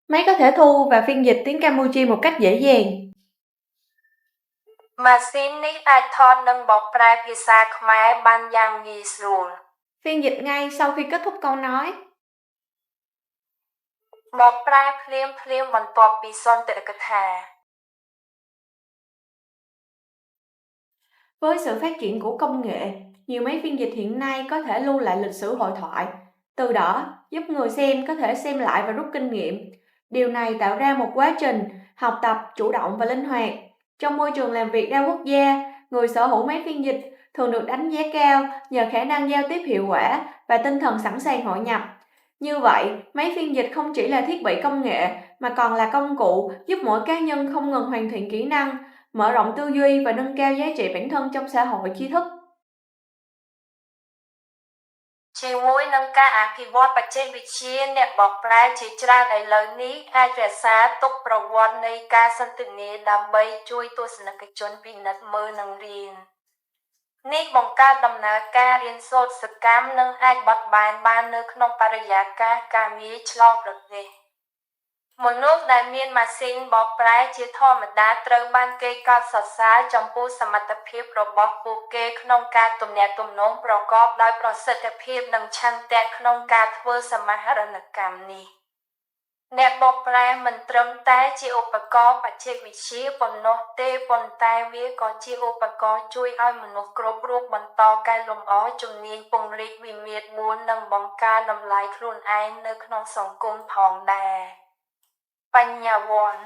Máy có thể thu và phiên dịch tiếng Campuchia một cách dễ dàng. ម៉ាស៊ីននេះអាចថតនិងបកប្រែភាសាខ្មែរបានយ៉ាងងាយស្រួល Phiên dịch ngay sau khi kết thúc câu nói. បកប្រែភ្លាមៗបន្ទាប់ពីសន្ទរកថា Với sự phát triển của công nghệ, nhiều máy phiên dịch hiện nay có thể lưu lại lịch sử hội thoại. Từ đó, giúp người xem có thể xem lại và rút kinh nghiệm. Điều này tạo ra một quá trình học tập chủ động và linh hoạt. Trong môi trường làm việc đa quốc gia, người sở hữu máy phiên dịch thường được đánh giá cao nhờ khả năng giao tiếp hiệu quả và tinh thần sẵn sàng hội nhập. Như vậy, máy phiên dịch không chỉ là thiết bị công nghệ mà còn là công cụ giúp mỗi cá nhân không ngừng hoàn thiện kỹ năng, mở rộng tư duy và nâng cao giá trị bản thân trong xã hội tri thức. ជាមួយនឹងការអភិវឌ្ឍបច្ចេកវិទ្យាអ្នកបកប្រែជាច្រើនឥឡូវនេះអាចរក្សាទុកប្រវត្តិនៃការសន្ទនាដើម្បីជួយទស្សនិកជនពិនិត្យមើលនិងរៀន នេះបង្កើតដំណើរការរៀនសូត្រសកម្មនិងអាចបត់បែនបាននៅក្នុងបរិយាកាសការងារឆ្លងប្រទេស មនុស្សដែលមានម៉ាស៊ីនបកប្រែជាធម្មតាត្រូវបានគេកោតសរសើរចំពោះសមត្ថភាពរបស់ពួកគេក្នុងការទំនាក់ទំនងប្រកបដោយប្រសិទ្ធភាពនិងឆន្ទៈក្នុងការធ្វើសមាហរណកម្មនេះ អ្នកបកប្រែមិនត្រឹមតែជាឧបករណ៍បច្ចេកវិទ្យាប៉ុណ្ណោះទេប៉ុន្តែវាក៏ជាឧបករណ៍ជួយឲ្យមនុស្សគ្រប់រូបបន្តកែលម្អជំនាញពង្រីកវិមាត្រ4និងបង្កើនតម្លៃខ្លួនឯងនៅក្នុងសង្គមផងដែរ បញ្ញវន្ត